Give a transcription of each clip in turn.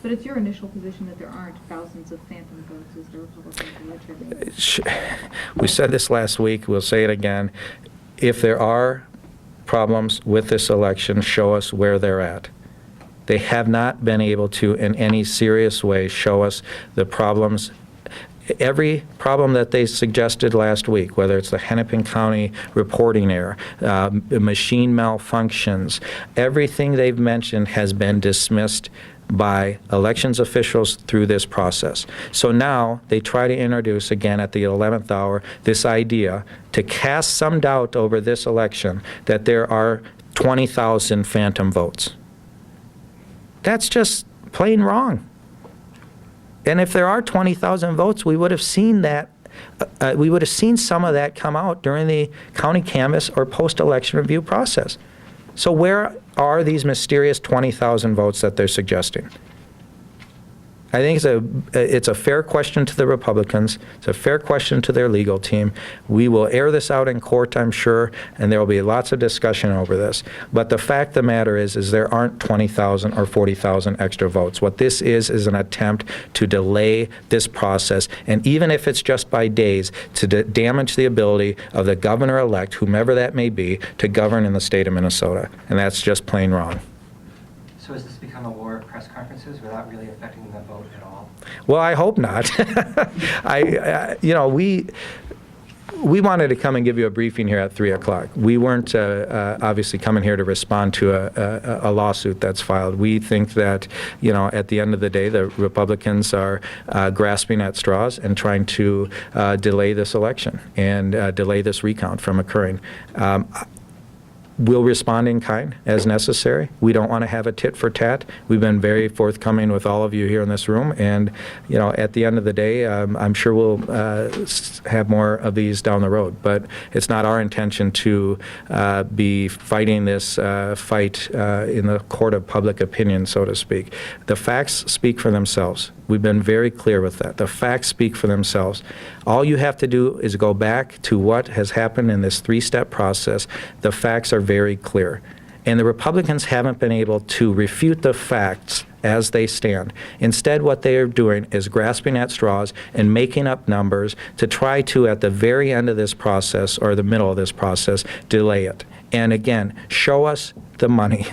But it's your initial position that there aren't thousands of phantom votes as the Republicans alleged. We said this last week, we'll say it again. If there are problems with this election, show us where they're at. They have not been able to, in any serious way, show us the problems. Every problem that they suggested last week, whether it's the Hennepin County reporting error, machine malfunctions, everything they've mentioned has been dismissed by elections officials through this process. So now they try to introduce, again at the 11th hour, this idea to cast some doubt over this election that there are 20,000 phantom votes. That's just plain wrong. And if there are 20,000 votes, we would have seen that. We would have seen some of that come out during the county canvass or post-election review process. So where are these mysterious 20,000 votes that they're suggesting? I think it's a fair question to the Republicans. It's a fair question to their legal team. We will air this out in court, I'm sure, and there will be lots of discussion over this. But the fact of the matter is there aren't 20,000 or 40,000 extra votes. What this is an attempt to delay this process, and even if it's just by days, to damage the ability of the governor-elect, whomever that may be, to govern in the state of Minnesota. And that's just plain wrong. So has this become a war of press conferences without really affecting the vote at all? Well, I hope not. We wanted to come and give you a briefing here at 3 o'clock. We weren't obviously coming here to respond to a lawsuit that's filed. We think that, at the end of the day, the Republicans are grasping at straws and trying to delay this election and delay this recount from occurring. We'll respond in kind as necessary. We don't want to have a tit for tat. We've been very forthcoming with all of you here in this room, and at the end of the day, I'm sure we'll have more of these down the road. But it's not our intention to be fighting this fight in the court of public opinion, so to speak. The facts speak for themselves. We've been very clear with that. The facts speak for themselves. All you have to do is go back to what has happened in this three-step process. The facts are very clear. And the Republicans haven't been able to refute the facts as they stand. Instead, what they are doing is grasping at straws and making up numbers to try to, at the very end of this process, or the middle of this process, delay it. And again, show us the money.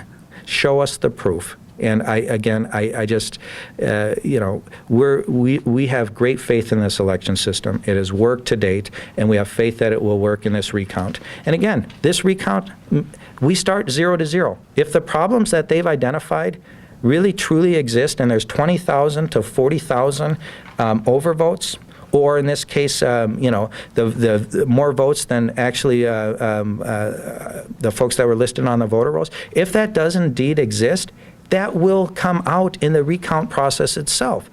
Show us the proof. And I just, we have great faith in this election system. It has worked to date, and we have faith that it will work in this recount. And again, this recount, we start 0 to 0. If the problems that they've identified really truly exist, and there's 20,000 to 40,000 overvotes, or in this case, the more votes than actually the folks that were listed on the voter rolls, if that does indeed exist, that will come out in the recount process itself.